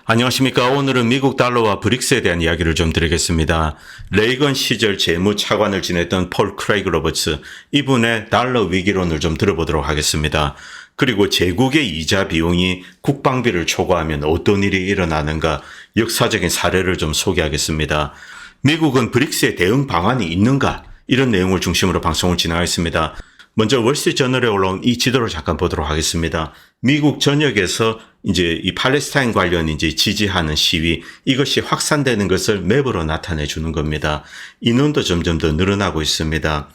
안녕하십니까. 오늘은 미국 달러와 브릭스에 대한 이야기를 좀 드리겠습니다. 레이건 시절 재무차관을 지냈던 폴 크레이그 로버츠, 이분의 달러 위기론을 좀 들어보도록 하겠습니다. 그리고 제국의 이자 비용이 국방비를 초과하면 어떤 일이 일어나는가, 역사적인 사례를 좀 소개하겠습니다. 미국은 브릭스에 대응 방안이 있는가, 이런 내용을 중심으로 방송을 진행하겠습니다. 먼저 월스트리트저널에 올라온 이 지도를 잠깐 보도록 하겠습니다. 미국 전역에서 이제 이 팔레스타인 관련 이제 지지하는 시위, 이것이 확산되는 것을 맵으로 나타내 주는 겁니다. 인원도 점점 더 늘어나고 있습니다.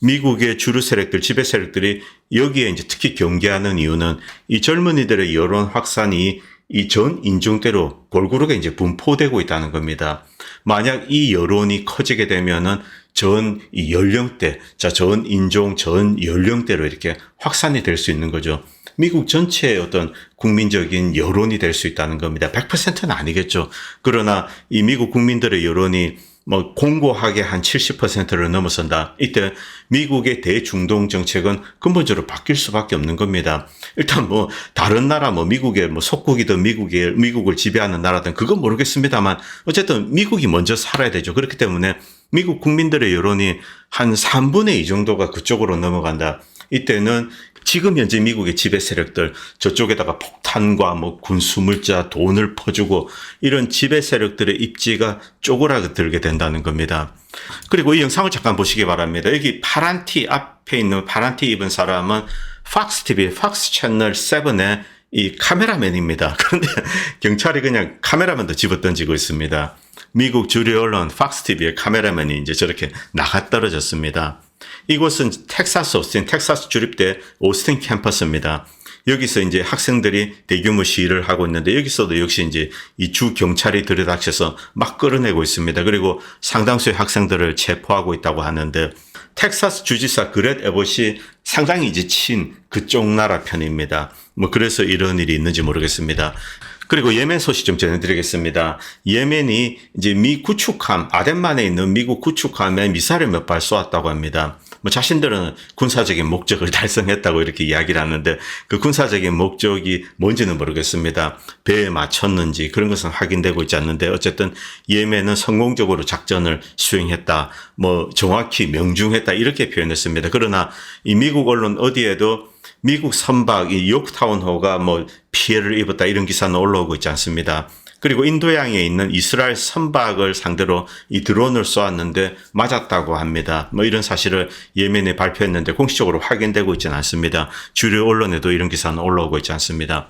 미국의 주류 세력들, 지배 세력들이 여기에 이제 특히 경계하는 이유는 이 젊은이들의 여론 확산이 이 전 인종대로 골고루게 이제 분포되고 있다는 겁니다. 만약 이 여론이 커지게 되면은 전 이 연령대, 전 인종, 전 연령대로 이렇게 확산이 될 수 있는 거죠. 미국 전체의 어떤 국민적인 여론이 될 수 있다는 겁니다. 100%는 아니겠죠. 그러나 이 미국 국민들의 여론이 뭐 공고하게 한 70%를 넘어선다. 이때 미국의 대중동 정책은 근본적으로 바뀔 수밖에 없는 겁니다. 일단 뭐 다른 나라 뭐 미국의 뭐 속국이든 미국을 지배하는 나라든 그건 모르겠습니다만 어쨌든 미국이 먼저 살아야 되죠. 그렇기 때문에 미국 국민들의 여론이 한 3분의 2 정도가 그쪽으로 넘어간다. 이때는 지금 현재 미국의 지배 세력들, 저쪽에다가 폭탄과 뭐 군수물자, 돈을 퍼주고 이런 지배 세력들의 입지가 쪼그라들게 된다는 겁니다. 그리고 이 영상을 잠깐 보시기 바랍니다. 여기 파란 티 앞에 있는 파란 티 입은 사람은 팍스 TV, 팍스 채널 7의 이 카메라맨입니다. 그런데 경찰이 그냥 카메라맨도 집어던지고 있습니다. 미국 주류 언론 팍스 TV의 카메라맨이 이제 저렇게 나가떨어졌습니다. 이곳은 텍사스 오스틴, 텍사스 주립대 오스틴 캠퍼스입니다. 여기서 이제 학생들이 대규모 시위를 하고 있는데 여기서도 역시 이제 이 주 경찰이 들이닥쳐서 막 끌어내고 있습니다. 그리고 상당수의 학생들을 체포하고 있다고 하는데 텍사스 주지사 그렛 에봇이 상당히 이제 친 그쪽 나라 편입니다. 뭐 그래서 이런 일이 있는지 모르겠습니다. 그리고 예멘 소식 좀 전해드리겠습니다. 예멘이 이제 미 구축함, 아덴만에 있는 미국 구축함에 미사일을 몇 발 쏘았다고 합니다. 뭐 자신들은 군사적인 목적을 달성했다고 이렇게 이야기를 하는데 그 군사적인 목적이 뭔지는 모르겠습니다. 배에 맞췄는지 그런 것은 확인되고 있지 않는데 어쨌든 예멘은 성공적으로 작전을 수행했다. 뭐 정확히 명중했다. 이렇게 표현했습니다. 그러나 이 미국 언론 어디에도 미국 선박 이 요크타운호가 뭐 피해를 입었다 이런 기사는 올라오고 있지 않습니다. 그리고 인도양에 있는 이스라엘 선박을 상대로 이 드론을 쏘았는데 맞았다고 합니다. 뭐 이런 사실을 예멘에 발표했는데 공식적으로 확인되고 있지는 않습니다. 주류 언론에도 이런 기사는 올라오고 있지 않습니다.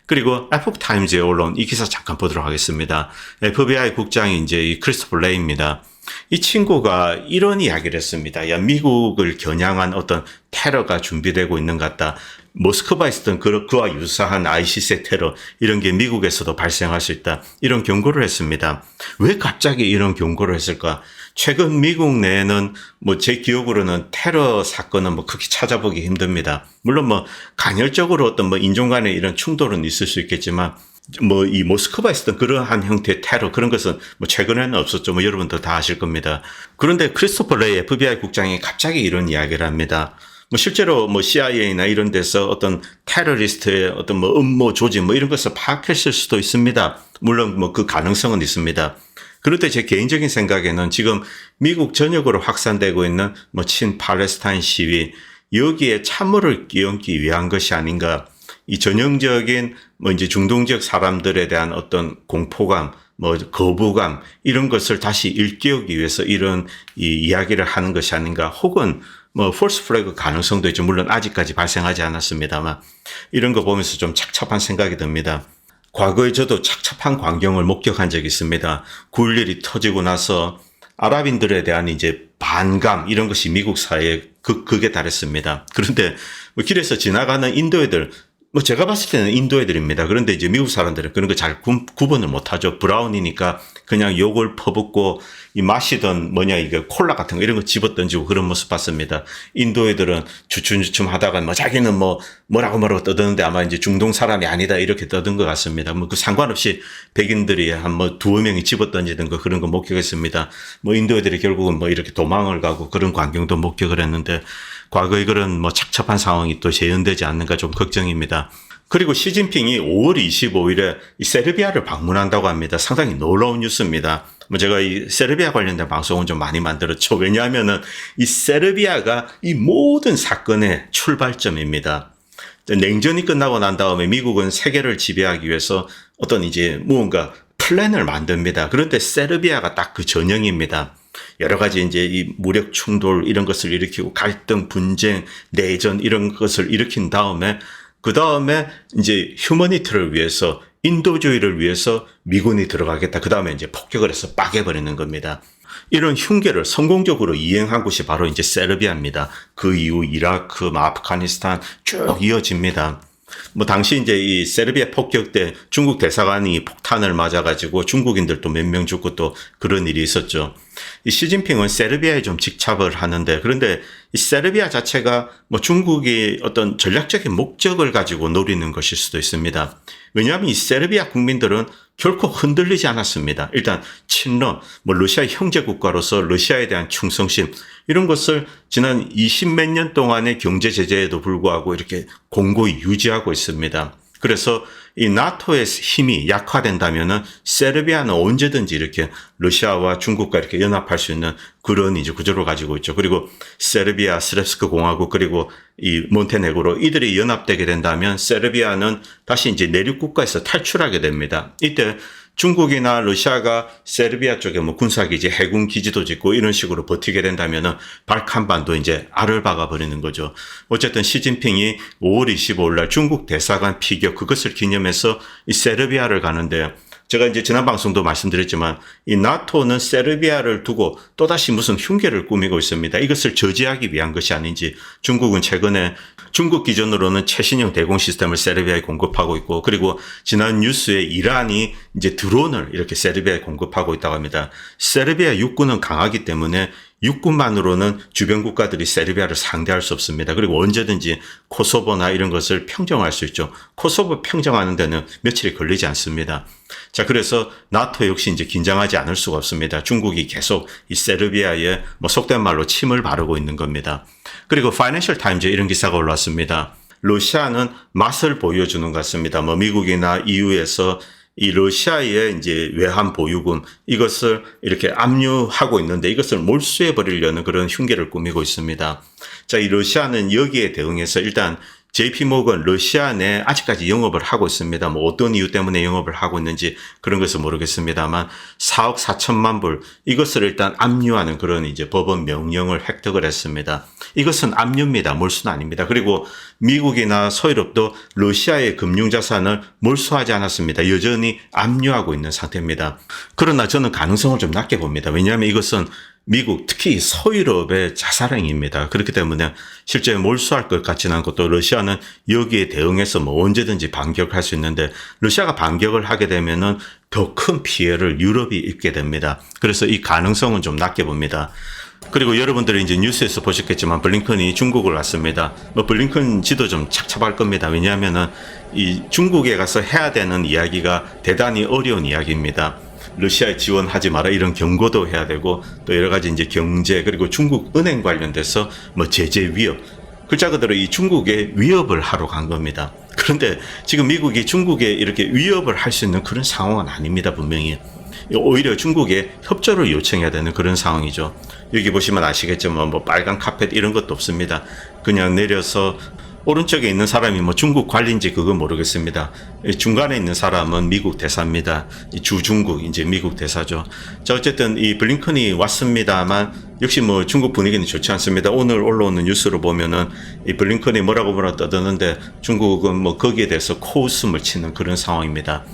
그리고 에포크타임즈에 올라온 이 기사 잠깐 보도록 하겠습니다. FBI 국장이 이제 이 크리스토퍼 레이입니다. 이 친구가 이런 이야기를 했습니다. 야, 미국을 겨냥한 어떤 테러가 준비되고 있는 것 같다. 모스크바에 있었던 그와 유사한 ISIS의 테러, 이런 게 미국에서도 발생할 수 있다. 이런 경고를 했습니다. 왜 갑자기 이런 경고를 했을까? 최근 미국 내에는 뭐 제 기억으로는 테러 사건은 뭐 크게 찾아보기 힘듭니다. 물론 뭐 간헐적으로 어떤 뭐 인종 간의 이런 충돌은 있을 수 있겠지만 뭐 이 모스크바에 있었던 그러한 형태의 테러 그런 것은 뭐 최근에는 없었죠. 뭐 여러분도 다 아실 겁니다. 그런데 크리스토퍼 레이 FBI 국장이 갑자기 이런 이야기를 합니다. 뭐 실제로 뭐 CIA나 이런 데서 어떤 테러리스트의 어떤 뭐 음모 조직 뭐 이런 것을 파악했을 수도 있습니다. 물론 뭐 그 가능성은 있습니다. 그런데 제 개인적인 생각에는 지금 미국 전역으로 확산되고 있는 뭐 친팔레스타인 시위 여기에 찬물을 끼얹기 위한 것이 아닌가. 이 전형적인 뭐 이제 중동 지역 사람들에 대한 어떤 공포감, 뭐 거부감 이런 것을 다시 일깨우기 위해서 이런 이 이야기를 하는 것이 아닌가. 혹은 뭐 폴스 플래그 가능성도 있죠. 물론 아직까지 발생하지 않았습니다만 이런 거 보면서 좀 착잡한 생각이 듭니다. 과거에 저도 착잡한 광경을 목격한 적이 있습니다. 9.11이 터지고 나서 아랍인들에 대한 이제 반감 이런 것이 미국 사회에 극에 달했습니다. 그런데 뭐 길에서 지나가는 인도 애들 뭐 제가 봤을 때는 인도 애들입니다. 그런데 이제 미국 사람들은 그런 거 잘 구분을 못하죠. 브라운이니까 그냥 욕을 퍼붓고 이 마시던 뭐냐 이게 콜라 같은 거 이런 거 집어던지고 그런 모습 봤습니다. 인도 애들은 주춤주춤 하다가 뭐 자기는 뭐라고 떠드는데 아마 이제 중동 사람이 아니다 이렇게 떠든 것 같습니다. 뭐 그 상관없이 백인들이 한 뭐 두어 명이 집어던지는 거 그런 거 목격했습니다. 뭐 인도 애들이 결국은 뭐 이렇게 도망을 가고 그런 광경도 목격을 했는데 과거에 그런 뭐 착잡한 상황이 또 재현되지 않는가 좀 걱정입니다. 그리고 시진핑이 5월 25일에 이 세르비아를 방문한다고 합니다. 상당히 놀라운 뉴스입니다. 뭐 제가 이 세르비아 관련된 방송은 좀 많이 만들었죠. 왜냐하면은 이 세르비아가 이 모든 사건의 출발점입니다. 냉전이 끝나고 난 다음에 미국은 세계를 지배하기 위해서 어떤 이제 무언가 플랜을 만듭니다. 그런데 세르비아가 딱 그 전형입니다. 여러 가지 이제 이 무력 충돌 이런 것을 일으키고 갈등, 분쟁, 내전 이런 것을 일으킨 다음에 그 다음에 이제 휴머니티를 위해서 인도주의를 위해서 미군이 들어가겠다. 그 다음에 이제 폭격을 해서 빠개버리는 겁니다. 이런 흉계를 성공적으로 이행한 곳이 바로 이제 세르비아입니다. 그 이후 이라크, 아프가니스탄 쭉 이어집니다. 뭐 당시 이제 이 세르비아 폭격 때 중국 대사관이 폭탄을 맞아가지고 중국인들도 몇 명 죽고 또 그런 일이 있었죠. 이 시진핑은 세르비아에 좀 직착을 하는데, 그런데 이 세르비아 자체가 뭐 중국이 어떤 전략적인 목적을 가지고 노리는 것일 수도 있습니다. 왜냐하면 이 세르비아 국민들은 결코 흔들리지 않았습니다. 일단 친러, 뭐 러시아의 형제 국가로서 러시아에 대한 충성심 이런 것을 지난 20몇 년 동안의 경제 제재에도 불구하고 이렇게 공고히 유지하고 있습니다. 그래서 이 나토의 힘이 약화된다면은 세르비아는 언제든지 이렇게 러시아와 중국과 이렇게 연합할 수 있는 그런 이제 구조를 가지고 있죠. 그리고 세르비아, 스랩스크 공화국 그리고 이 몬테네그로 이들이 연합되게 된다면 세르비아는 다시 이제 내륙 국가에서 탈출하게 됩니다. 이때 중국이나 러시아가 세르비아 쪽에 뭐 군사기지, 해군 기지도 짓고 이런 식으로 버티게 된다면은 발칸반도 이제 알을 박아버리는 거죠. 어쨌든 시진핑이 5월 25일 날 중국 대사관 피격 그것을 기념해서 이 세르비아를 가는데, 제가 이제 지난 방송도 말씀드렸지만 이 나토는 세르비아를 두고 또다시 무슨 흉계를 꾸미고 있습니다. 이것을 저지하기 위한 것이 아닌지 중국은 최근에 중국 기준으로는 최신형 대공 시스템을 세르비아에 공급하고 있고, 그리고 지난 뉴스에 이란이 이제 드론을 이렇게 세르비아에 공급하고 있다고 합니다. 세르비아 육군은 강하기 때문에 육군만으로는 주변 국가들이 세르비아를 상대할 수 없습니다. 그리고 언제든지 코소보나 이런 것을 평정할 수 있죠. 코소보 평정하는 데는 며칠이 걸리지 않습니다. 자, 그래서 나토 역시 이제 긴장하지 않을 수가 없습니다. 중국이 계속 이 세르비아에 뭐 속된 말로 침을 바르고 있는 겁니다. 그리고 파이낸셜 타임즈에 이런 기사가 올랐습니다. 러시아는 맛을 보여주는 것 같습니다. 뭐 미국이나 EU에서 이 러시아의 이제 외환 보유금 이것을 이렇게 압류하고 있는데 이것을 몰수해 버리려는 그런 흉계를 꾸미고 있습니다. 자, 이 러시아는 여기에 대응해서 일단 JP모건 러시아 내 아직까지 영업을 하고 있습니다. 뭐 어떤 이유 때문에 영업을 하고 있는지 그런 것은 모르겠습니다만 4억 4천만 불 이것을 일단 압류하는 그런 이제 법원 명령을 획득을 했습니다. 이것은 압류입니다. 몰수는 아닙니다. 그리고 미국이나 서유럽도 러시아의 금융자산을 몰수하지 않았습니다. 여전히 압류하고 있는 상태입니다. 그러나 저는 가능성을 좀 낮게 봅니다. 왜냐하면 이것은 미국 특히 서유럽의 자살행위입니다. 그렇기 때문에 실제 몰수할 것 같지는 않고, 또 러시아는 여기에 대응해서 뭐 언제든지 반격할 수 있는데 러시아가 반격을 하게 되면은 더 큰 피해를 유럽이 입게 됩니다. 그래서 이 가능성은 좀 낮게 봅니다. 그리고 여러분들이 이제 뉴스에서 보셨겠지만 블링컨이 중국을 왔습니다. 뭐 블링컨 지도 좀 착잡할 겁니다. 왜냐하면은 이 중국에 가서 해야 되는 이야기가 대단히 어려운 이야기입니다. 러시아에 지원하지 마라 이런 경고도 해야 되고, 또 여러 가지 이제 경제 그리고 중국 은행 관련돼서 뭐 제재 위협, 글자 그대로 이 중국에 위협을 하러 간 겁니다. 그런데 지금 미국이 중국에 이렇게 위협을 할 수 있는 그런 상황은 아닙니다. 분명히 오히려 중국에 협조를 요청해야 되는 그런 상황이죠. 여기 보시면 아시겠지만 뭐 빨간 카펫 이런 것도 없습니다. 그냥 내려서 오른쪽에 있는 사람이 뭐 중국 관리인지 그건 모르겠습니다. 중간에 있는 사람은 미국 대사입니다. 주중국 이제 미국 대사죠. 자, 어쨌든 이 블링컨이 왔습니다만 역시 뭐 중국 분위기는 좋지 않습니다. 오늘 올라오는 뉴스로 보면은 이 블링컨이 뭐라 떠드는데 중국은 뭐 거기에 대해서 코웃음을 치는 그런 상황입니다.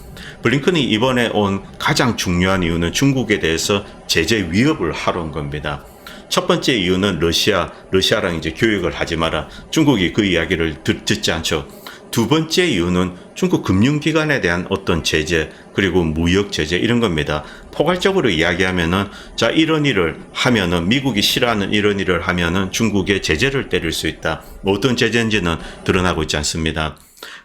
블링컨이 이번에 온 가장 중요한 이유는 중국에 대해서 제재 위협을 하러 온 겁니다. 첫 번째 이유는 러시아랑 이제 교역을 하지 마라. 중국이 그 이야기를 듣지 않죠. 두 번째 이유는 중국 금융기관에 대한 어떤 제재, 그리고 무역 제재 이런 겁니다. 포괄적으로 이야기하면은, 자, 이런 일을 하면은, 미국이 싫어하는 이런 일을 하면은 중국에 제재를 때릴 수 있다. 뭐 어떤 제재인지는 드러나고 있지 않습니다.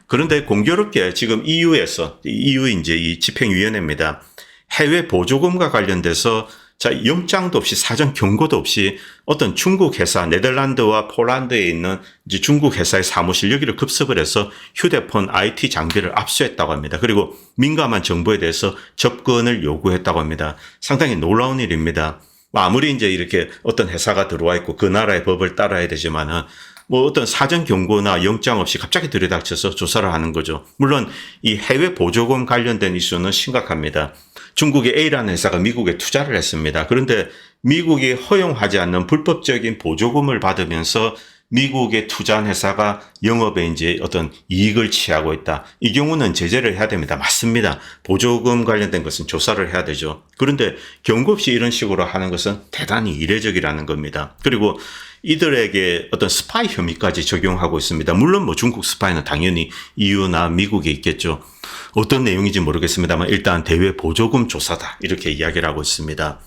그런데 공교롭게 지금 EU 이제 이 집행위원회입니다. 해외 보조금과 관련돼서 자, 영장도 없이 사전 경고도 없이 어떤 중국 회사, 네덜란드와 폴란드에 있는 이제 중국 회사의 사무실 여기를 급습을 해서 휴대폰 IT 장비를 압수했다고 합니다. 그리고 민감한 정보에 대해서 접근을 요구했다고 합니다. 상당히 놀라운 일입니다. 아무리 이제 이렇게 어떤 회사가 들어와 있고 그 나라의 법을 따라야 되지만은 뭐 어떤 사전 경고나 영장 없이 갑자기 들이닥쳐서 조사를 하는 거죠. 물론 이 해외 보조금 관련된 이슈는 심각합니다. 중국의 A라는 회사가 미국에 투자를 했습니다. 그런데 미국이 허용하지 않는 불법적인 보조금을 받으면서 미국의 투자한 회사가 영업에 이제 어떤 이익을 취하고 있다. 이 경우는 제재를 해야 됩니다. 맞습니다. 보조금 관련된 것은 조사를 해야 되죠. 그런데 경고 없이 이런 식으로 하는 것은 대단히 이례적이라는 겁니다. 그리고 이들에게 어떤 스파이 혐의까지 적용하고 있습니다. 물론 뭐 중국 스파이는 당연히 EU나 미국에 있겠죠. 어떤 내용인지 모르겠습니다만 일단 대외 보조금 조사다 이렇게 이야기를 하고 있습니다.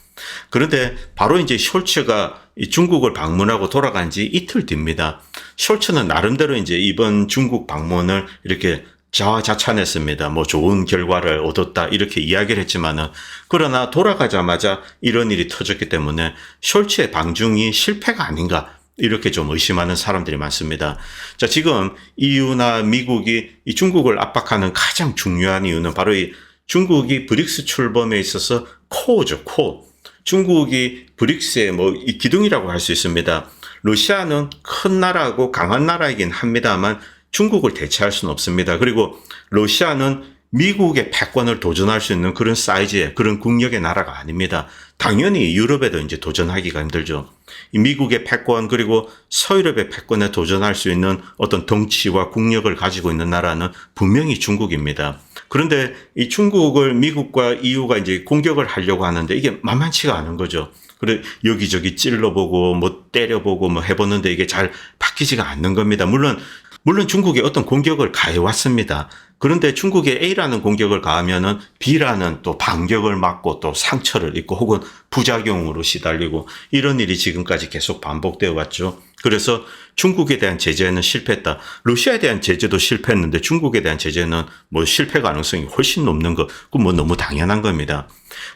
그런데 바로 이제 숄츠가 중국을 방문하고 돌아간 지 이틀 뒤입니다. 숄츠는 나름대로 이제 이번 중국 방문을 이렇게 자화자찬했습니다. 뭐 좋은 결과를 얻었다 이렇게 이야기를 했지만은 그러나 돌아가자마자 이런 일이 터졌기 때문에 숄츠의 방중이 실패가 아닌가 이렇게 좀 의심하는 사람들이 많습니다. 자, 지금 EU나 미국이 이 중국을 압박하는 가장 중요한 이유는 바로 이 중국이 브릭스 출범에 있어서 코어죠, 코어. 중국이 브릭스의 뭐 이 기둥이라고 할 수 있습니다. 러시아는 큰 나라고 강한 나라이긴 합니다만 중국을 대체할 수는 없습니다. 그리고 러시아는 미국의 패권을 도전할 수 있는 그런 사이즈의 그런 국력의 나라가 아닙니다. 당연히 유럽에도 이제 도전하기가 힘들죠. 이 미국의 패권 그리고 서유럽의 패권에 도전할 수 있는 어떤 덩치와 국력을 가지고 있는 나라는 분명히 중국입니다. 그런데 이 중국을 미국과 EU가 이제 공격을 하려고 하는데 이게 만만치가 않은 거죠. 그래 여기저기 찔러보고 뭐 때려보고 뭐 해보는데 이게 잘 바뀌지가 않는 겁니다. 물론 중국이 어떤 공격을 가해왔습니다. 그런데 중국의 A라는 공격을 가하면은 B라는 또 반격을 맞고 또 상처를 입고 혹은 부작용으로 시달리고 이런 일이 지금까지 계속 반복되어 왔죠. 그래서 중국에 대한 제재는 실패했다. 러시아에 대한 제재도 실패했는데 중국에 대한 제재는 뭐 실패 가능성이 훨씬 높는 거, 그건 뭐 너무 당연한 겁니다.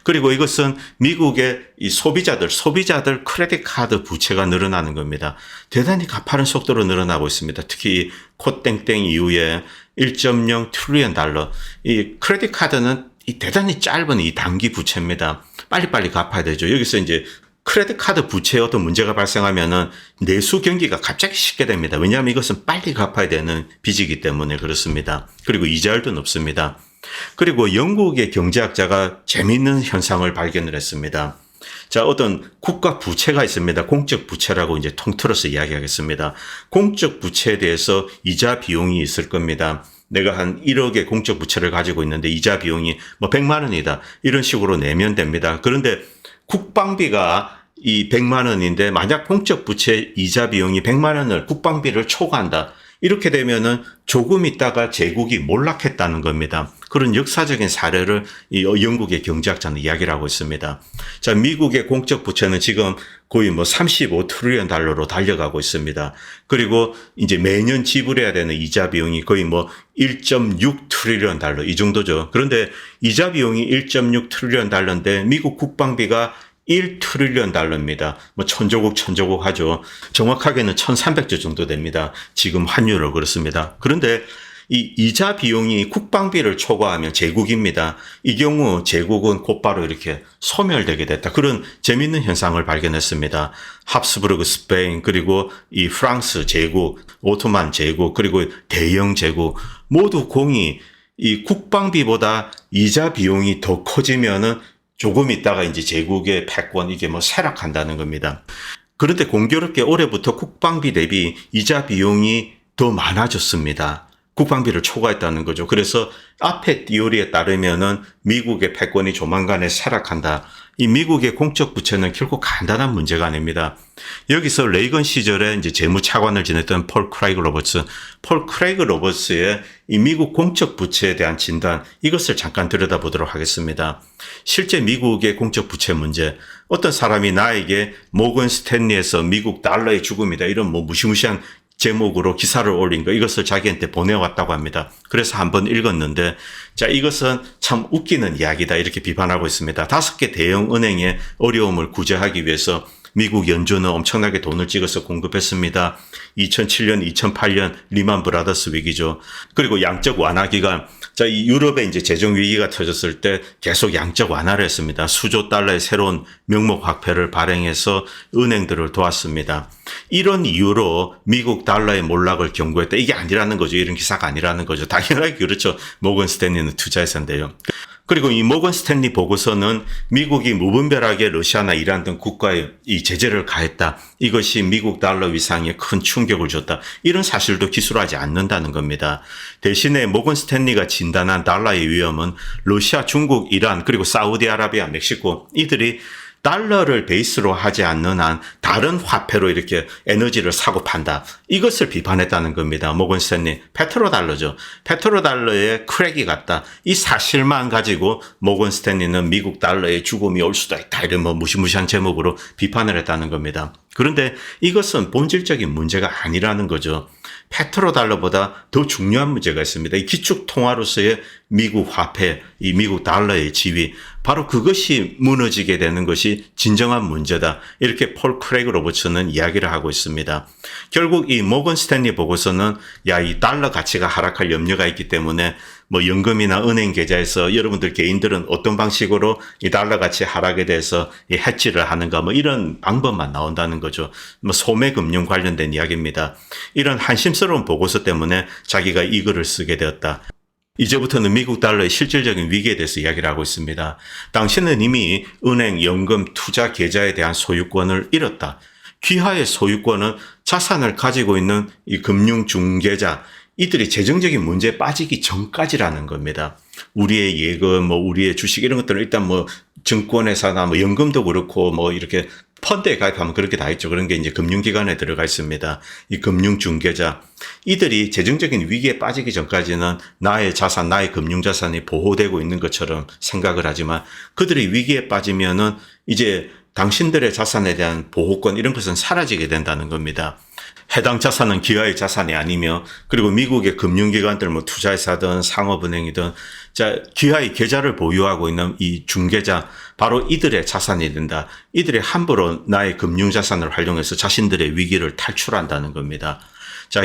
그리고 이것은 미국의 이 소비자들 크레딧 카드 부채가 늘어나는 겁니다. 대단히 가파른 속도로 늘어나고 있습니다. 특히 콧땡땡 이후에 1.0 트릴리언 달러. 이 크레딧 카드는 이 대단히 짧은 이 단기 부채입니다. 빨리빨리 갚아야 되죠. 여기서 이제 크레딧 카드 부채에 어떤 문제가 발생하면은 내수 경기가 갑자기 쉽게 됩니다. 왜냐하면 이것은 빨리 갚아야 되는 빚이기 때문에 그렇습니다. 그리고 이자율도 높습니다. 그리고 영국의 경제학자가 재미있는 현상을 발견을 했습니다. 자, 어떤 국가 부채가 있습니다. 공적 부채라고 이제 통틀어서 이야기하겠습니다. 공적 부채에 대해서 이자 비용이 있을 겁니다. 내가 한 1억의 공적 부채를 가지고 있는데 이자 비용이 뭐 100만 원이다. 이런 식으로 내면 됩니다. 그런데 국방비가 이 100만 원인데 만약 공적 부채 이자 비용이 100만 원을 국방비를 초과한다. 이렇게 되면은 조금 있다가 제국이 몰락했다는 겁니다. 그런 역사적인 사례를 이 영국의 경제학자는 이야기를 하고 있습니다. 자, 미국의 공적 부채는 지금 거의 뭐 35 트릴리언 달러로 달려가고 있습니다. 그리고 이제 매년 지불해야 되는 이자 비용이 거의 뭐 1.6 트릴리언 달러 이 정도죠. 그런데 이자 비용이 1.6 트릴리언 달러인데 미국 국방비가 1 트릴리언 달러입니다. 뭐 천조국 하죠. 정확하게는 1300조 정도 됩니다. 지금 환율로 그렇습니다. 그런데 이 이자 비용이 국방비를 초과하면 제국입니다. 이 경우 제국은 곧바로 이렇게 소멸되게 됐다. 그런 재미있는 현상을 발견했습니다. 합스부르크 스페인 그리고 이 프랑스 제국, 오토만 제국 그리고 대영 제국 모두 공이 이 국방비보다 이자 비용이 더 커지면은 조금 있다가 이제 제국의 패권 이게 뭐 쇠락한다는 겁니다. 그런데 공교롭게 올해부터 국방비 대비 이자 비용이 더 많아졌습니다. 국방비를 초과했다는 거죠. 그래서 앞에 띠오리에 따르면은 미국의 패권이 조만간에 쇠락한다. 이 미국의 공적 부채는 결코 간단한 문제가 아닙니다. 여기서 레이건 시절에 이제 재무차관을 지냈던 폴 크레이그 로버츠의 이 미국 공적 부채에 대한 진단, 이것을 잠깐 들여다보도록 하겠습니다. 실제 미국의 공적 부채 문제, 어떤 사람이 나에게 모건 스탠리에서 미국 달러의 죽음이다 이런 뭐 무시무시한 제목으로 기사를 올린 거 이것을 자기한테 보내왔다고 합니다. 그래서 한번 읽었는데 자 이것은 참 웃기는 이야기다 이렇게 비판하고 있습니다. 5개 대형 은행의 어려움을 구제하기 위해서 미국 연준은 엄청나게 돈을 찍어서 공급했습니다. 2007년, 2008년 리만 브라더스 위기죠. 그리고 양적 완화 기간. 자, 이 유럽에 이제 재정 위기가 터졌을 때 계속 양적 완화를 했습니다. 수조 달러의 새로운 명목 화폐를 발행해서 은행들을 도왔습니다. 이런 이유로 미국 달러의 몰락을 경고했다. 이게 아니라는 거죠. 이런 기사가 아니라는 거죠. 당연하게 그렇죠. 모건 스탠리는 투자회사인데요. 그리고 이 모건 스탠리 보고서는 미국이 무분별하게 러시아나 이란 등 국가에 이 제재를 가했다. 이것이 미국 달러 위상에 큰 충격을 줬다. 이런 사실도 기술하지 않는다는 겁니다. 대신에 모건 스탠리가 진단한 달러의 위험은 러시아, 중국, 이란 그리고 사우디아라비아, 멕시코 이들이 달러를 베이스로 하지 않는 한 다른 화폐로 이렇게 에너지를 사고 판다. 이것을 비판했다는 겁니다. 모건 스탠리. 페트로달러죠. 페트로달러에 크랙이 갔다. 이 사실만 가지고 모건 스탠리는 미국 달러의 죽음이 올 수도 있다. 이런 무시무시한 제목으로 비판을 했다는 겁니다. 그런데 이것은 본질적인 문제가 아니라는 거죠. 페트로달러보다 더 중요한 문제가 있습니다. 이 기축 통화로서의 미국 화폐, 이 미국 달러의 지위, 바로 그것이 무너지게 되는 것이 진정한 문제다. 이렇게 폴 크레이그 로버츠는 이야기를 하고 있습니다. 결국 이 모건 스탠리 보고서는 이 달러 가치가 하락할 염려가 있기 때문에 연금이나 은행 계좌에서 여러분들 개인들은 어떤 방식으로 이 달러 가치 하락에 대해서 이 해지를 하는가 이런 방법만 나온다는 거죠. 소매금융 관련된 이야기입니다. 이런 한심스러운 보고서 때문에 자기가 이 글을 쓰게 되었다. 이제부터는 미국 달러의 실질적인 위기에 대해서 이야기를 하고 있습니다. 당신은 이미 은행, 연금, 투자 계좌에 대한 소유권을 잃었다. 귀하의 소유권은 자산을 가지고 있는 이 금융 중개자, 이들이 재정적인 문제에 빠지기 전까지라는 겁니다. 우리의 예금, 우리의 주식 이런 것들은 일단 증권회사나 연금도 그렇고 이렇게 펀드에 가입하면 그렇게 다 있죠. 그런 게 이제 금융기관에 들어가 있습니다. 이 금융중개자. 이들이 재정적인 위기에 빠지기 전까지는 나의 자산, 나의 금융자산이 보호되고 있는 것처럼 생각을 하지만 그들이 위기에 빠지면은 이제 당신들의 자산에 대한 보호권 이런 것은 사라지게 된다는 겁니다. 해당 자산은 기하의 자산이 아니며 그리고 미국의 금융기관들 투자회사든 상업은행이든 기하의 계좌를 보유하고 있는 이 중개자 바로 이들의 자산이 된다. 이들이 함부로 나의 금융자산을 활용해서 자신들의 위기를 탈출한다는 겁니다.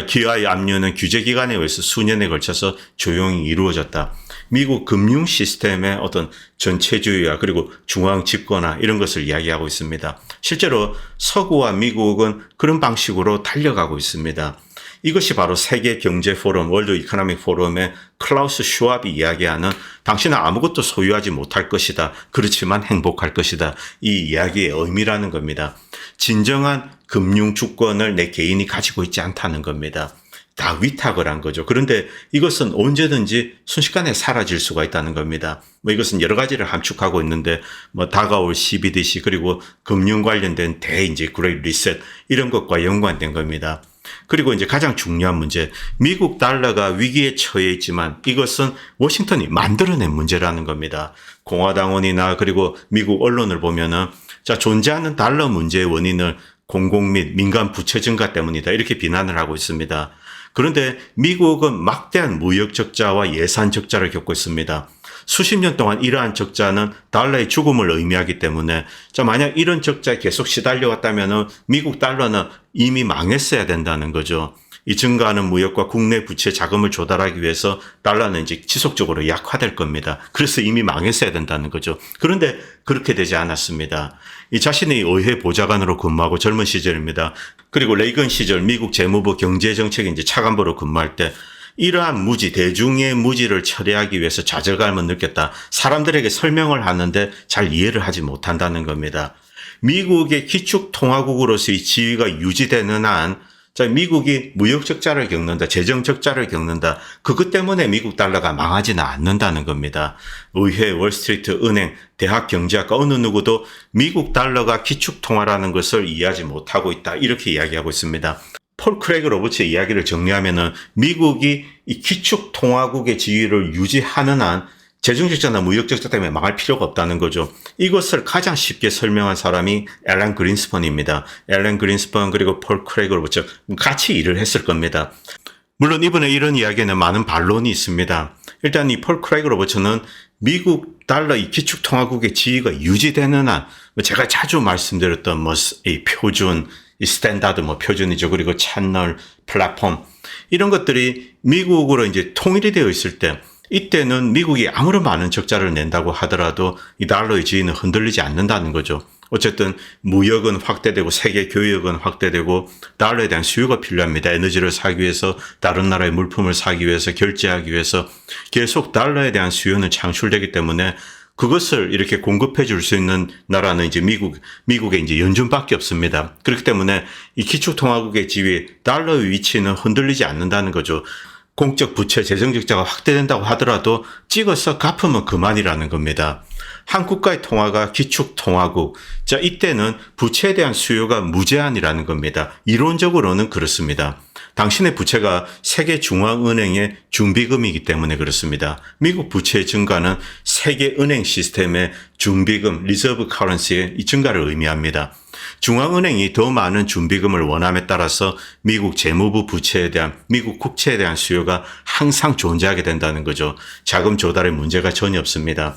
기하의 압류는 규제기관에 의해서 수년에 걸쳐서 조용히 이루어졌다. 미국 금융 시스템의 어떤 전체주의와 그리고 중앙 집권화 이런 것을 이야기하고 있습니다. 실제로 서구와 미국은 그런 방식으로 달려가고 있습니다. 이것이 바로 세계 경제 포럼, 월드 이코노믹 포럼의 클라우스 슈왑이 이야기하는 당신은 아무것도 소유하지 못할 것이다. 그렇지만 행복할 것이다. 이 이야기의 의미라는 겁니다. 진정한 금융 주권을 내 개인이 가지고 있지 않다는 겁니다. 다 위탁을 한 거죠. 그런데 이것은 언제든지 순식간에 사라질 수가 있다는 겁니다. 이것은 여러 가지를 함축하고 있는데 다가올 CBDC 그리고 금융 관련된 이제 그레이트 리셋 이런 것과 연관된 겁니다. 그리고 이제 가장 중요한 문제, 미국 달러가 위기에 처해 있지만 이것은 워싱턴이 만들어낸 문제라는 겁니다. 공화당원이나 그리고 미국 언론을 보면은 존재하는 달러 문제의 원인을 공공 및 민간 부채 증가 때문이다. 이렇게 비난을 하고 있습니다. 그런데 미국은 막대한 무역 적자와 예산 적자를 겪고 있습니다. 수십 년 동안 이러한 적자는 달러의 죽음을 의미하기 때문에 만약 이런 적자에 계속 시달려왔다면 미국 달러는 이미 망했어야 된다는 거죠. 이 증가하는 무역과 국내 부채 자금을 조달하기 위해서 달러는 이제 지속적으로 약화될 겁니다. 그래서 이미 망했어야 된다는 거죠. 그런데 그렇게 되지 않았습니다. 이 자신이 의회 보좌관으로 근무하고 젊은 시절입니다. 그리고 레이건 시절 미국 재무부 경제정책 이제 차관보로 근무할 때 이러한 무지, 대중의 무지를 처리하기 위해서 좌절감을 느꼈다. 사람들에게 설명을 하는데 잘 이해를 하지 못한다는 겁니다. 미국의 기축통화국으로서의 지위가 유지되는 한 미국이 무역 적자를 겪는다, 재정 적자를 겪는다. 그것 때문에 미국 달러가 망하지는 않는다는 겁니다. 의회, 월스트리트, 은행, 대학 경제학과 어느 누구도 미국 달러가 기축통화라는 것을 이해하지 못하고 있다. 이렇게 이야기하고 있습니다. 폴 크레이그 로버츠의 이야기를 정리하면은 미국이 이 기축통화국의 지위를 유지하는 한 재정 적자나 무역 적자 때문에 망할 필요가 없다는 거죠. 이것을 가장 쉽게 설명한 사람이 앨런 그린스펀입니다. 앨런 그린스펀 그리고 폴 크레이거 로버츠 같이 일을 했을 겁니다. 물론 이번에 이런 이야기에는 많은 반론이 있습니다. 일단 이 폴 크레이거 로버츠는 미국 달러 이 기축통화국의 지위가 유지되는 한, 제가 자주 말씀드렸던 이 표준, 이 스탠다드 표준이죠. 그리고 채널, 플랫폼 이런 것들이 미국으로 이제 통일이 되어 있을 때, 이때는 미국이 아무런 많은 적자를 낸다고 하더라도 이 달러의 지위는 흔들리지 않는다는 거죠. 어쨌든 무역은 확대되고 세계 교역은 확대되고 달러에 대한 수요가 필요합니다. 에너지를 사기 위해서, 다른 나라의 물품을 사기 위해서, 결제하기 위해서 계속 달러에 대한 수요는 창출되기 때문에 그것을 이렇게 공급해 줄 수 있는 나라는 이제 미국의 이제 연준밖에 없습니다. 그렇기 때문에 이 기축통화국의 지위, 달러의 위치는 흔들리지 않는다는 거죠. 공적 부채 재정 적자가 확대된다고 하더라도 찍어서 갚으면 그만이라는 겁니다. 한 국가의 통화가 기축통화국. 자, 이때는 부채에 대한 수요가 무제한이라는 겁니다. 이론적으로는 그렇습니다. 당신의 부채가 세계중앙은행의 준비금이기 때문에 그렇습니다. 미국 부채의 증가는 세계은행 시스템의 준비금, 리저브 커런시의 이 증가를 의미합니다. 중앙은행이 더 많은 준비금을 원함에 따라서 미국 재무부 부채에 대한, 미국 국채에 대한 수요가 항상 존재하게 된다는 거죠. 자금 조달에 문제가 전혀 없습니다.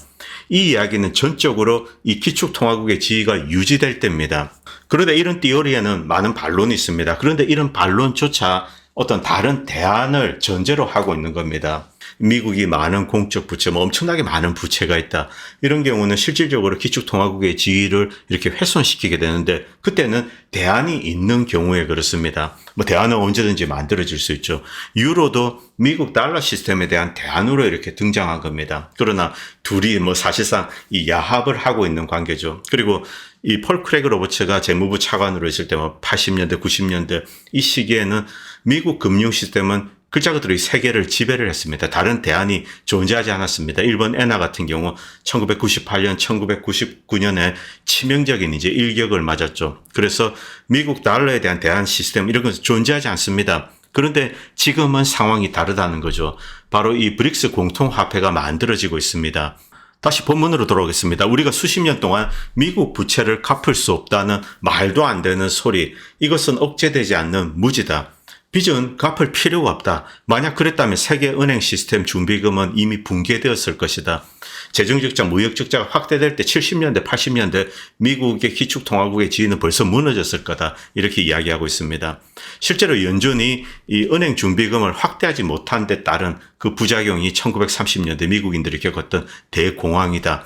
이 이야기는 전적으로 이 기축통화국의 지위가 유지될 때입니다. 그런데 이런 티오리에는 많은 반론이 있습니다. 그런데 이런 반론조차 어떤 다른 대안을 전제로 하고 있는 겁니다. 미국이 많은 공적 부채, 엄청나게 많은 부채가 있다. 이런 경우는 실질적으로 기축통화국의 지위를 이렇게 훼손시키게 되는데, 그때는 대안이 있는 경우에 그렇습니다. 대안은 언제든지 만들어질 수 있죠. 유로도 미국 달러 시스템에 대한 대안으로 이렇게 등장한 겁니다. 그러나 둘이 사실상 이 야합을 하고 있는 관계죠. 그리고 이 폴 크레이거 로버츠가 재무부 차관으로 있을 때 80년대, 90년대 이 시기에는 미국 금융 시스템은 글자 그대로 이 세계를 지배를 했습니다. 다른 대안이 존재하지 않았습니다. 일본 엔화 같은 경우 1998년, 1999년에 치명적인 이제 일격을 맞았죠. 그래서 미국 달러에 대한 대안 시스템 이런 것은 존재하지 않습니다. 그런데 지금은 상황이 다르다는 거죠. 바로 이 브릭스 공통화폐가 만들어지고 있습니다. 다시 본문으로 돌아오겠습니다. 우리가 수십 년 동안 미국 부채를 갚을 수 없다는 말도 안 되는 소리, 이것은 억제되지 않는 무지다. 빚은 갚을 필요가 없다. 만약 그랬다면 세계은행 시스템 준비금은 이미 붕괴되었을 것이다. 재정적자, 무역적자가 확대될 때 70년대, 80년대 미국의 기축통화국의 지위는 벌써 무너졌을 거다. 이렇게 이야기하고 있습니다. 실제로 연준이 이 은행 준비금을 확대하지 못한 데 따른 그 부작용이 1930년대 미국인들이 겪었던 대공황이다.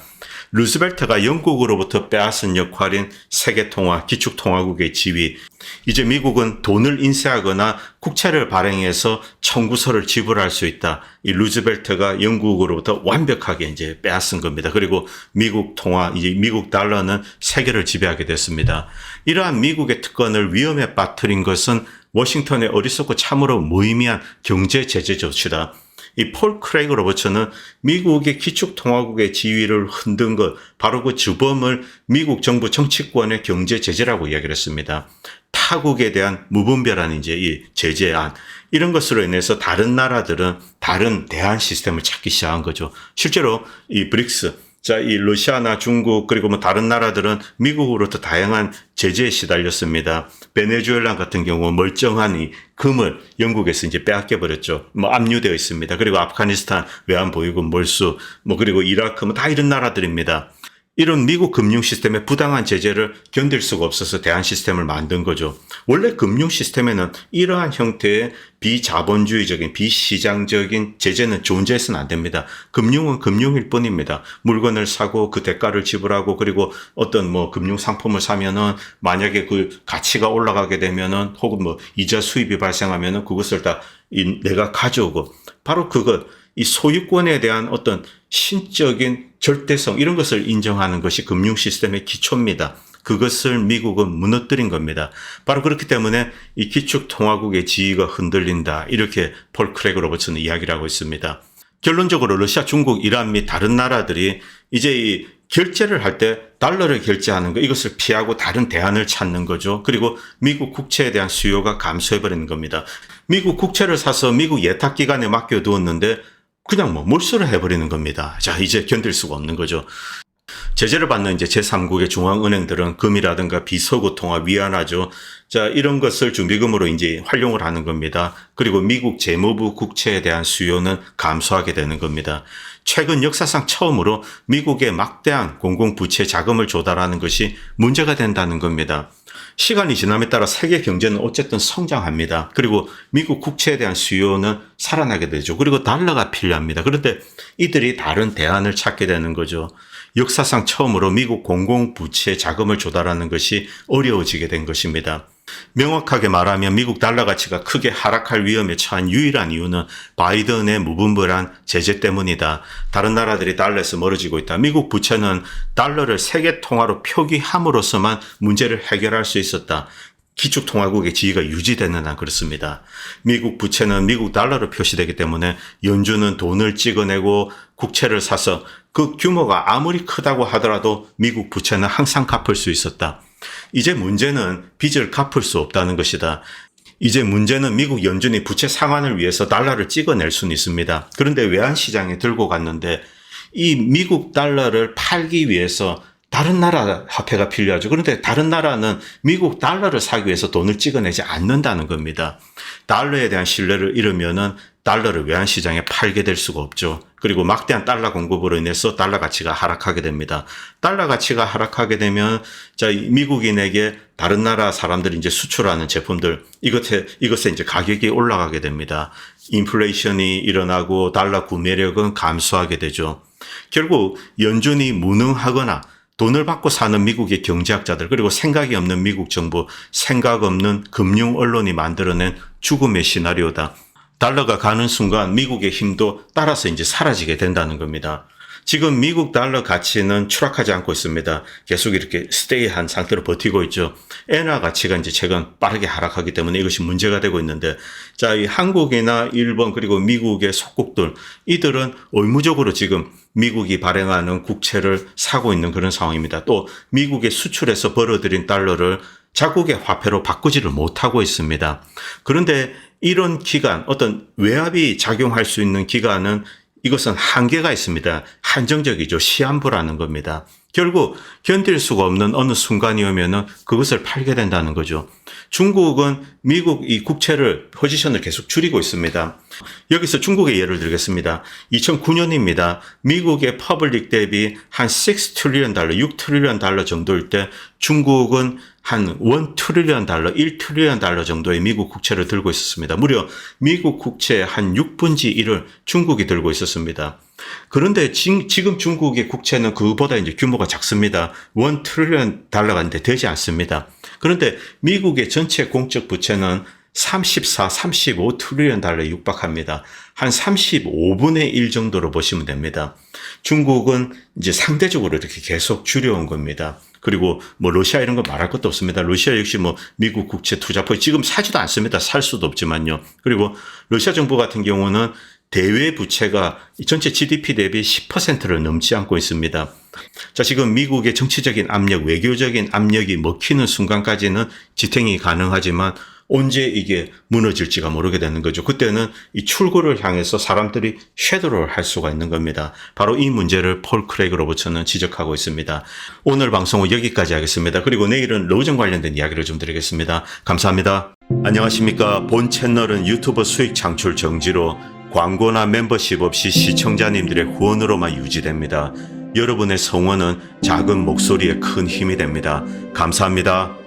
루즈벨트가 영국으로부터 빼앗은 역할인 세계통화, 기축통화국의 지위. 이제 미국은 돈을 인쇄하거나 국채를 발행해서 청구서를 지불할 수 있다. 이 루즈벨트가 영국으로부터 완벽하게 이제 빼앗은 겁니다. 그리고 미국 통화, 이제 미국 달러는 세계를 지배하게 됐습니다. 이러한 미국의 특권을 위험에 빠뜨린 것은 워싱턴의 어리석고 참으로 무의미한 경제 제재 조치다. 이 폴 크레이거 로버츠는 미국의 기축통화국의 지위를 흔든 것, 바로 그 주범을 미국 정부 정치권의 경제 제재라고 이야기를 했습니다. 타국에 대한 무분별한 이제 이 제재안, 이런 것으로 인해서 다른 나라들은 다른 대안 시스템을 찾기 시작한 거죠. 실제로 이 브릭스, 자, 이 러시아나 중국 그리고 다른 나라들은 미국으로부터 다양한 제재에 시달렸습니다. 베네수엘라 같은 경우 멀쩡한 이 금을 영국에서 이제 빼앗겨 버렸죠. 압류되어 있습니다. 그리고 아프가니스탄 외환보유금 몰수, 그리고 이라크 다 이런 나라들입니다. 이런 미국 금융 시스템의 부당한 제재를 견딜 수가 없어서 대안 시스템을 만든 거죠. 원래 금융 시스템에는 이러한 형태의 비자본주의적인, 비시장적인 제재는 존재해서는 안 됩니다. 금융은 금융일 뿐입니다. 물건을 사고 그 대가를 지불하고, 그리고 어떤 금융 상품을 사면은 만약에 그 가치가 올라가게 되면은, 혹은 이자 수입이 발생하면은 그것을 다 내가 가져오고, 바로 그것, 이 소유권에 대한 어떤 신적인 절대성, 이런 것을 인정하는 것이 금융 시스템의 기초입니다. 그것을 미국은 무너뜨린 겁니다. 바로 그렇기 때문에 이 기축통화국의 지위가 흔들린다. 이렇게 폴 크레이거 로버츠는 이야기를 하고 있습니다. 결론적으로 러시아, 중국, 이란 및 다른 나라들이 이제 이 결제를 할 때 달러를 결제하는 거, 이것을 피하고 다른 대안을 찾는 거죠. 그리고 미국 국채에 대한 수요가 감소해버리는 겁니다. 미국 국채를 사서 미국 예탁기관에 맡겨두었는데 그냥 뭐 몰수를 해버리는 겁니다. 자, 이제 견딜 수가 없는 거죠. 제재를 받는 이제 제3국의 중앙은행들은 금이라든가 비서구 통화 위안화죠. 자, 이런 것을 준비금으로 이제 활용을 하는 겁니다. 그리고 미국 재무부 국채에 대한 수요는 감소하게 되는 겁니다. 최근 역사상 처음으로 미국의 막대한 공공부채 자금을 조달하는 것이 문제가 된다는 겁니다. 시간이 지남에 따라 세계 경제는 어쨌든 성장합니다. 그리고 미국 국채에 대한 수요는 살아나게 되죠. 그리고 달러가 필요합니다. 그런데 이들이 다른 대안을 찾게 되는 거죠. 역사상 처음으로 미국 공공부채 자금을 조달하는 것이 어려워지게 된 것입니다. 명확하게 말하면 미국 달러 가치가 크게 하락할 위험에 처한 유일한 이유는 바이든의 무분별한 제재 때문이다. 다른 나라들이 달러에서 멀어지고 있다. 미국 부채는 달러를 세계 통화로 표기함으로써만 문제를 해결할 수 있었다. 기축통화국의 지위가 유지되는 한 그렇습니다. 미국 부채는 미국 달러로 표시되기 때문에 연준은 돈을 찍어내고 국채를 사서 그 규모가 아무리 크다고 하더라도 미국 부채는 항상 갚을 수 있었다. 이제 문제는 빚을 갚을 수 없다는 것이다. 이제 문제는 미국 연준이 부채 상환을 위해서 달러를 찍어낼 수는 있습니다. 그런데 외환시장에 들고 갔는데 이 미국 달러를 팔기 위해서 다른 나라 화폐가 필요하죠. 그런데 다른 나라는 미국 달러를 사기 위해서 돈을 찍어내지 않는다는 겁니다. 달러에 대한 신뢰를 잃으면은 달러를 외환시장에 팔게 될 수가 없죠. 그리고 막대한 달러 공급으로 인해서 달러 가치가 하락하게 됩니다. 달러 가치가 하락하게 되면 자, 미국인에게 다른 나라 사람들이 이제 수출하는 제품들 이것에 이제 가격이 올라가게 됩니다. 인플레이션이 일어나고 달러 구매력은 감소하게 되죠. 결국 연준이 무능하거나 돈을 받고 사는 미국의 경제학자들 그리고 생각이 없는 미국 정부, 생각 없는 금융 언론이 만들어낸 죽음의 시나리오다. 달러가 가는 순간 미국의 힘도 따라서 이제 사라지게 된다는 겁니다. 지금 미국 달러 가치는 추락하지 않고 있습니다. 계속 이렇게 스테이한 상태로 버티고 있죠. 엔화 가치가 이제 최근 빠르게 하락하기 때문에 이것이 문제가 되고 있는데, 자, 이 한국이나 일본 그리고 미국의 속국들 이들은 의무적으로 지금 미국이 발행하는 국채를 사고 있는 그런 상황입니다. 또 미국의 수출해서 벌어들인 달러를 자국의 화폐로 바꾸지를 못하고 있습니다. 그런데 이런 기간, 어떤 외압이 작용할 수 있는 기간은 이것은 한계가 있습니다. 한정적이죠. 시한부라는 겁니다. 결국 견딜 수가 없는 어느 순간이 오면은 그것을 팔게 된다는 거죠. 중국은 미국 이 국채를 포지션을 계속 줄이고 있습니다. 여기서 중국의 예를 들겠습니다. 2009년입니다. 미국의 퍼블릭 뎁이 한 6 트릴리언 달러, 6 트릴리언 달러 정도일 때 중국은 한 1 트릴리언 달러, 1 트릴리언 달러 정도의 미국 국채를 들고 있었습니다. 무려 미국 국채의 한 6분의 1을 중국이 들고 있었습니다. 그런데 지금 중국의 국채는 그보다 이제 규모가 작습니다. 1 트릴리언 달러가 되지 않습니다. 그런데 미국의 전체 공적 부채는 34, 35 트릴리언 달러에 육박합니다. 한 35분의 1 정도로 보시면 됩니다. 중국은 이제 상대적으로 이렇게 계속 줄여온 겁니다. 그리고 뭐 러시아 이런 거 말할 것도 없습니다. 러시아 역시 뭐 미국 국채 투자포 지금 사지도 않습니다. 살 수도 없지만요. 그리고 러시아 정부 같은 경우는 대외 부채가 전체 GDP 대비 10%를 넘지 않고 있습니다. 자, 지금 미국의 정치적인 압력, 외교적인 압력이 먹히는 순간까지는 지탱이 가능하지만 언제 이게 무너질지가 모르게 되는 거죠. 그때는 이 출구를 향해서 사람들이 섀도우를 할 수가 있는 겁니다. 바로 이 문제를 폴 크레이그 로버츠는 지적하고 있습니다. 오늘 방송은 여기까지 하겠습니다. 그리고 내일은 로전 관련된 이야기를 좀 드리겠습니다. 감사합니다. 안녕하십니까. 본 채널은 유튜브 수익 창출 정지로 광고나 멤버십 없이 시청자님들의 후원으로만 유지됩니다. 여러분의 성원은 작은 목소리에 큰 힘이 됩니다. 감사합니다.